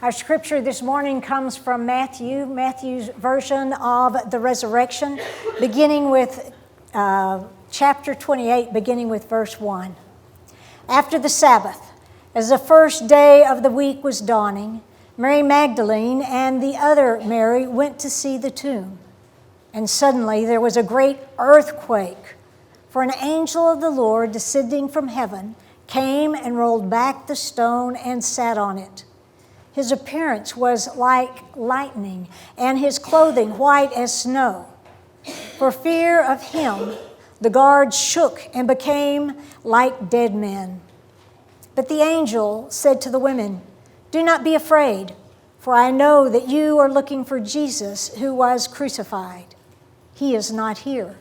Our scripture this morning comes from Matthew's version of the resurrection, beginning with chapter 28, beginning with verse 1. After the Sabbath, as the first day of the week was dawning, Mary Magdalene and the other Mary went to see the tomb. And suddenly there was a great earthquake, for an angel of the Lord descending from heaven came and rolled back the stone and sat on it. His appearance was like lightning, and his clothing white as snow. For fear of him, the guards shook and became like dead men. But the angel said to the women, "Do not be afraid, for I know that you are looking for Jesus who was crucified. He is not here,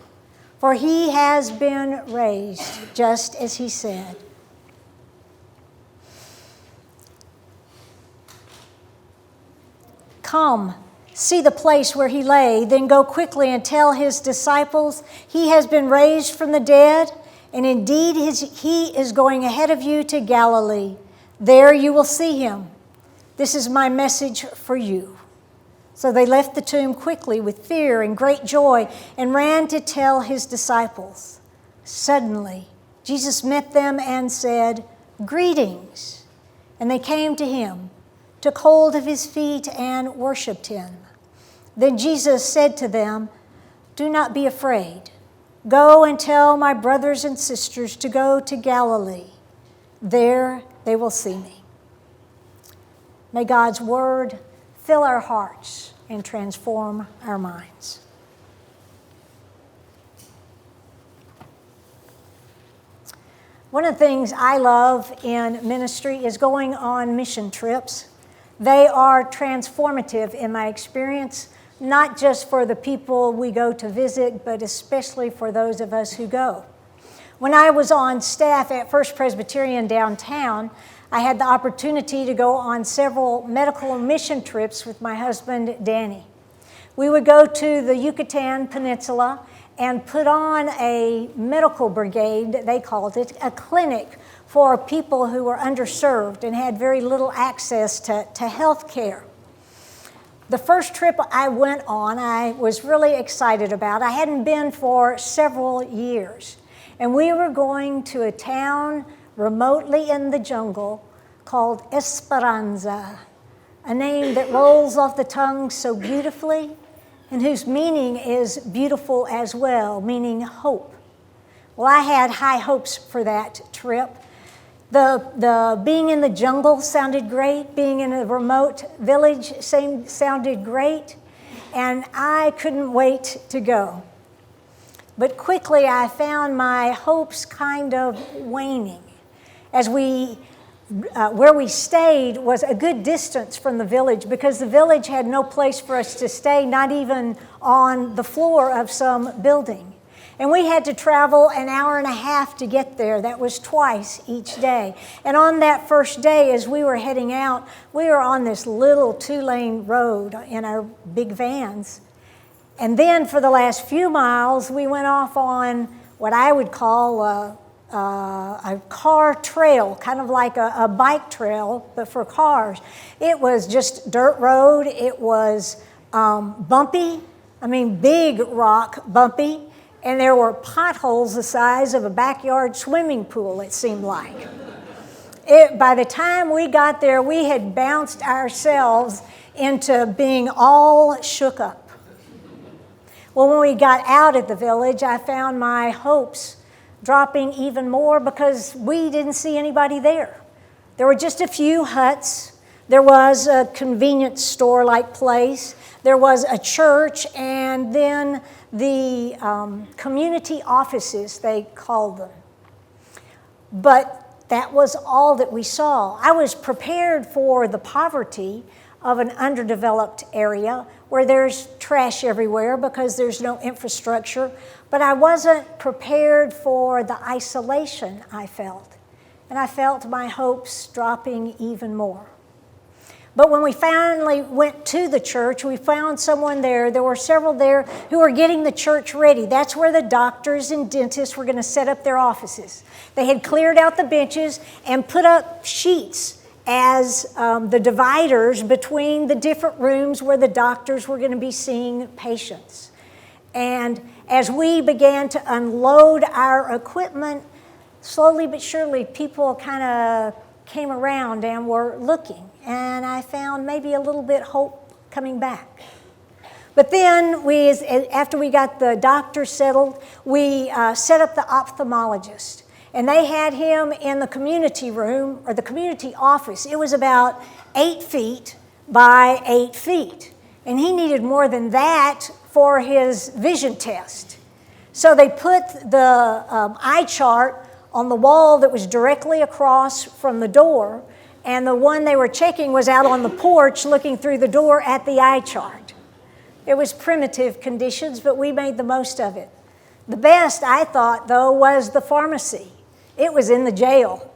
for he has been raised, just as he said." Come, see the place where he lay, then go quickly and tell his disciples he has been raised from the dead, and indeed he is going ahead of you to Galilee. There you will see him. This is my message for you. So they left the tomb quickly with fear and great joy and ran to tell his disciples. Suddenly, Jesus met them and said, "Greetings." And they came to him, took hold of his feet and worshiped him. Then Jesus said to them, "Do not be afraid. Go and tell my brothers and sisters to go to Galilee. There they will see me." May God's word fill our hearts and transform our minds. One of the things I love in ministry is going on mission trips. They are transformative in my experience, not just for the people we go to visit, but especially for those of us who go. When I was on staff at First Presbyterian downtown, I had the opportunity to go on several medical mission trips with my husband, Danny. We would go to the Yucatan Peninsula and put on a medical brigade, they called it, a clinic for people who were underserved and had very little access to health care. The first trip I went on, I was really excited about. I hadn't been for several years. And we were going to a town remotely in the jungle called Esperanza, a name that rolls off the tongue so beautifully and whose meaning is beautiful as well, meaning hope. Well, I had high hopes for that trip. The being in the jungle sounded great. Being in a remote village sounded great. And I couldn't wait to go. But quickly I found my hopes kind of waning. As where we stayed was a good distance from the village because the village had no place for us to stay, not even on the floor of some building. And we had to travel an hour and a half to get there. That was twice each day. And on that first day, as we were heading out, we were on this little 2-lane road in our big vans. And then for the last few miles, we went off on what I would call a car trail, kind of like a bike trail, but for cars. It was just dirt road. It was bumpy. Big rock bumpy. And there were potholes the size of a backyard swimming pool, it seemed like. By the time we got there, we had bounced ourselves into being all shook up. Well, when we got out at the village, I found my hopes dropping even more because we didn't see anybody there. There were just a few huts. There was a convenience store-like place. There was a church, and then the community offices, they called them. But that was all that we saw. I was prepared for the poverty of an underdeveloped area where there's trash everywhere because there's no infrastructure, but I wasn't prepared for the isolation I felt. And I felt my hopes dropping even more. But when we finally went to the church, we found someone there. There were several there who were getting the church ready. That's where the doctors and dentists were going to set up their offices. They had cleared out the benches and put up sheets as the dividers between the different rooms where the doctors were going to be seeing patients. And as we began to unload our equipment, slowly but surely people kind of came around and were looking. And I found maybe a little bit hope coming back. But then after we got the doctor settled, we set up the ophthalmologist. And they had him in the community room, or the community office. It was about 8 feet by 8 feet. And he needed more than that for his vision test. So they put the eye chart on the wall that was directly across from the door, and the one they were checking was out on the porch looking through the door at the eye chart. It was primitive conditions, but we made the most of it. The best, I thought, though, was the pharmacy. It was in the jail.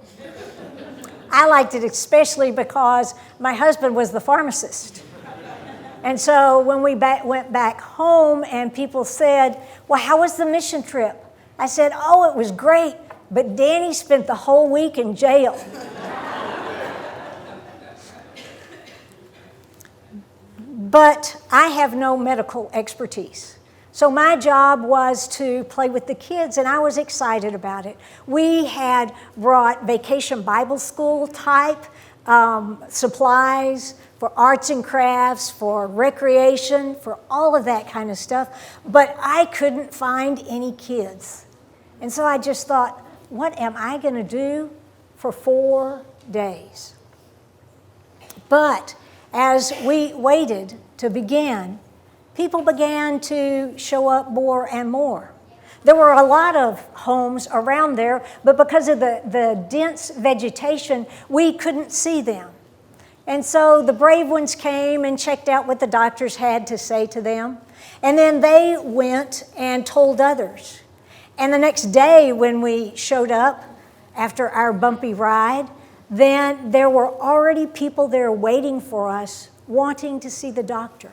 I liked it especially because my husband was the pharmacist. And so when we went back home and people said, well, how was the mission trip? I said, oh, it was great, but Danny spent the whole week in jail. But I have no medical expertise. So my job was to play with the kids, and I was excited about it. We had brought Vacation Bible School type supplies for arts and crafts, for recreation, for all of that kind of stuff, but I couldn't find any kids. And so I just thought, what am I going to do for 4 days? But as we waited to begin, people began to show up more and more. There were a lot of homes around there, but because of the dense vegetation, we couldn't see them. And so the brave ones came and checked out what the doctors had to say to them. And then they went and told others. And the next day when we showed up after our bumpy ride, then there were already people there waiting for us, wanting to see the doctor.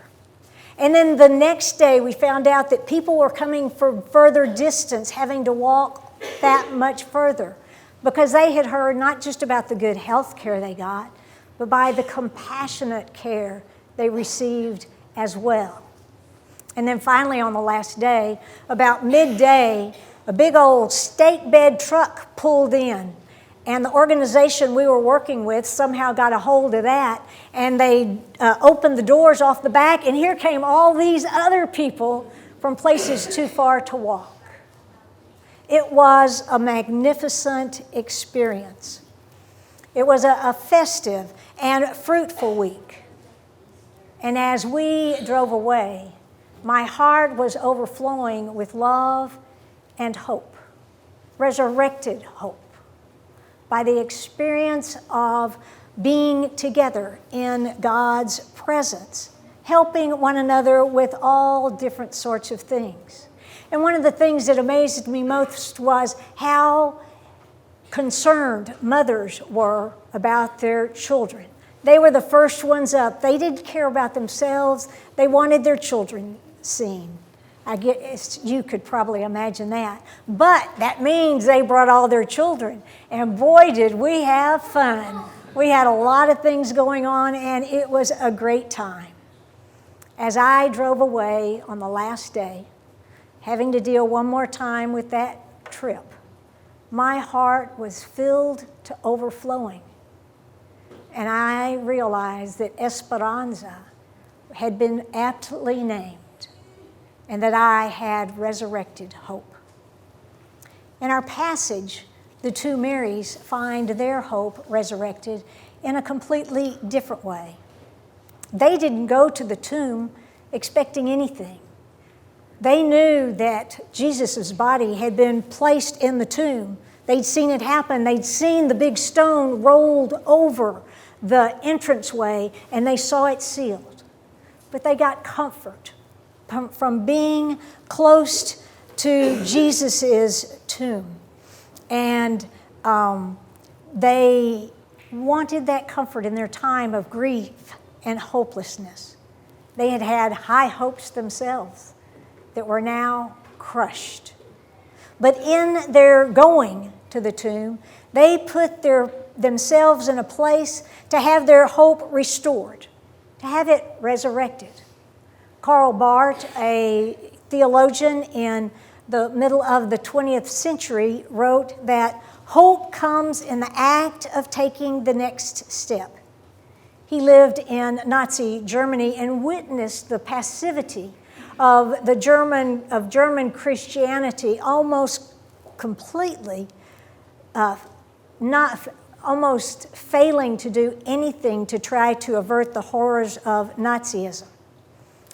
And then the next day we found out that people were coming from further distance, having to walk that much further, because they had heard not just about the good health care they got, but by the compassionate care they received as well. And then finally on the last day, about midday, a big old stake bed truck pulled in. And the organization we were working with somehow got a hold of that, and they opened the doors off the back, and here came all these other people from places too far to walk. It was a magnificent experience. It was a festive and fruitful week. And as we drove away, my heart was overflowing with love and hope, resurrected hope, by the experience of being together in God's presence, helping one another with all different sorts of things. And one of the things that amazed me most was how concerned mothers were about their children. They were the first ones up. They didn't care about themselves. They wanted their children seen. I guess you could probably imagine that. But that means they brought all their children. And boy, did we have fun. We had a lot of things going on, and it was a great time. As I drove away on the last day, having to deal one more time with that trip, my heart was filled to overflowing. And I realized that Esperanza had been aptly named, and that I had resurrected hope. In our passage, the two Marys find their hope resurrected in a completely different way. They didn't go to the tomb expecting anything. They knew that Jesus' body had been placed in the tomb. They'd seen it happen. They'd seen the big stone rolled over the entranceway, and they saw it sealed. But they got comfort from being close to Jesus' tomb. And they wanted that comfort in their time of grief and hopelessness. They had had high hopes themselves that were now crushed. But in their going to the tomb, they put their themselves in a place to have their hope restored, to have it resurrected. Karl Barth, a theologian in the middle of the 20th century, wrote that hope comes in the act of taking the next step. He lived in Nazi Germany and witnessed the passivity of German Christianity almost completely, almost failing to do anything to try to avert the horrors of Nazism.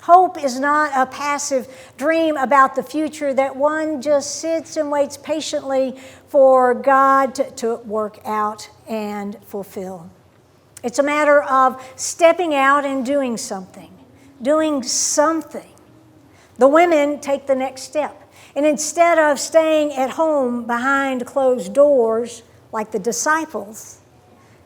Hope is not a passive dream about the future that one just sits and waits patiently for God to work out and fulfill. It's a matter of stepping out and doing something. The women take the next step. And instead of staying at home behind closed doors like the disciples,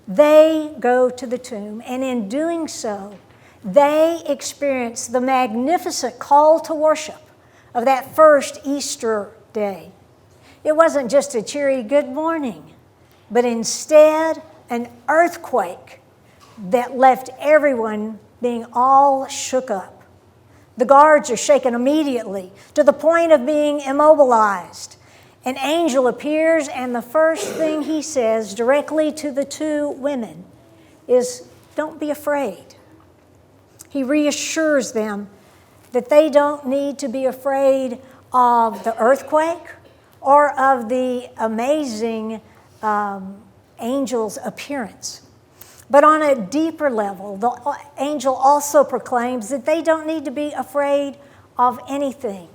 they go to the tomb. And in doing so, they experience the magnificent call to worship of that first Easter day. It wasn't just a cheery good morning, but instead an earthquake that left everyone being all shook up. The guards are shaken immediately to the point of being immobilized. An angel appears, and the first thing he says directly to the two women is, "Don't be afraid." He reassures them that they don't need to be afraid of the earthquake or of the amazing angel's appearance. But on a deeper level, the angel also proclaims that they don't need to be afraid of anything,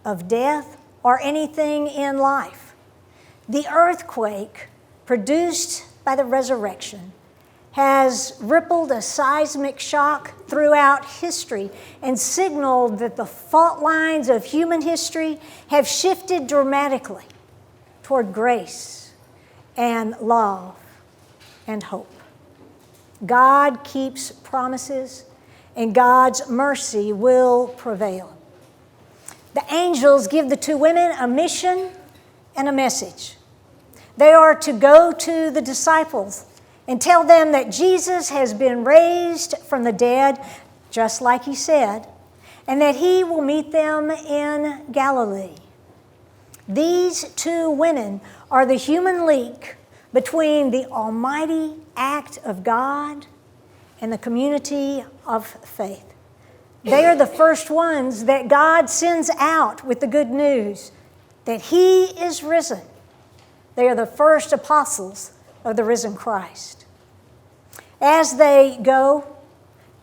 of death or anything in life. The earthquake produced by the resurrection has rippled a seismic shock throughout history and signaled that the fault lines of human history have shifted dramatically toward grace and love and hope. God keeps promises, and God's mercy will prevail. The angels give the two women a mission and a message. They are to go to the disciples and tell them that Jesus has been raised from the dead, just like he said, and that he will meet them in Galilee. These two women are the human link between the almighty act of God and the community of faith. They are the first ones that God sends out with the good news that he is risen. They are the first apostles of the risen Christ. As they go,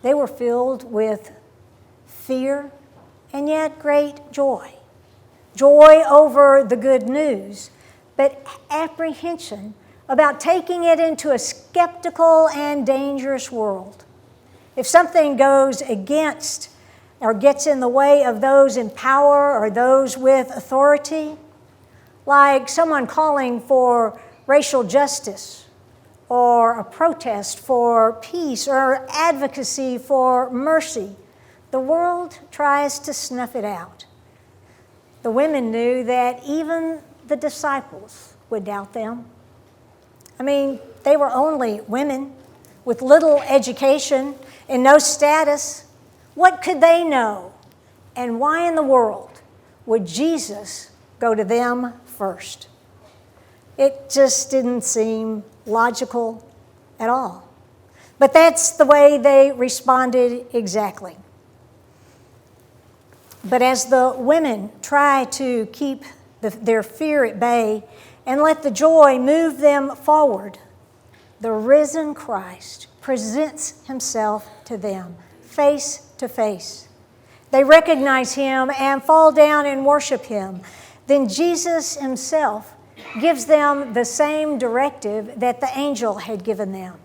they were filled with fear and yet great joy. Joy over the good news, but apprehension about taking it into a skeptical and dangerous world. If something goes against or gets in the way of those in power or those with authority, like someone calling for racial justice or a protest for peace or advocacy for mercy, the world tries to snuff it out. The women knew that even the disciples would doubt them. I mean, they were only women with little education and no status. What could they know? And why in the world would Jesus go to them first? It just didn't seem logical at all. But that's the way they responded exactly. But as the women try to keep their fear at bay and let the joy move them forward, the risen Christ presents himself to them face to face. They recognize him and fall down and worship him. Then Jesus himself gives them the same directive that the angel had given them,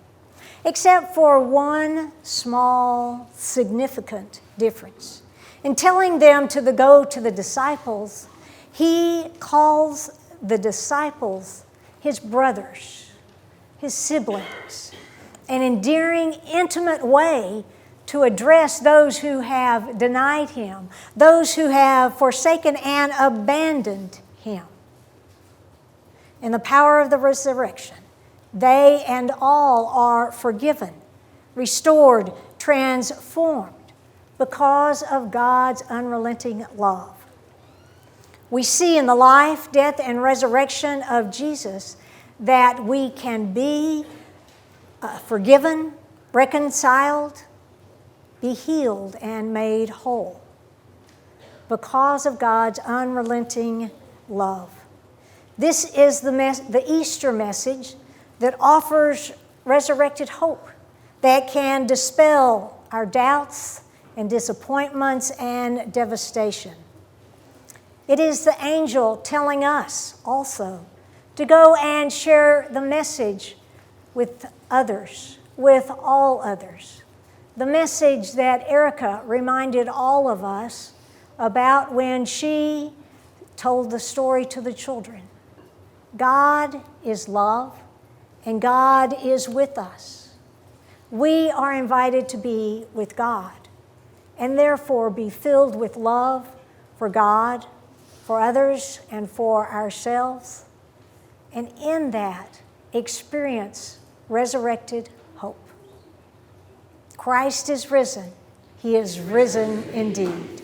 except for one small, significant difference. In telling them to go to the disciples, he calls the disciples his brothers, his siblings, an endearing, intimate way to address those who have denied him, those who have forsaken and abandoned him. In the power of the resurrection, They and all are forgiven, restored, transformed because of God's unrelenting love. We see in the life, death, and resurrection of Jesus that we can be forgiven, reconciled, be healed, and made whole because of God's unrelenting love. This is the Easter message that offers resurrected hope that can dispel our doubts and disappointments and devastation. It is the angel telling us also to go and share the message with others, with all others. The message that Erica reminded all of us about when she told the story to the children. God is love, and God is with us. We are invited to be with God, and therefore be filled with love for God, for others, and for ourselves, and in that experience resurrected hope. Christ is risen. He is risen indeed.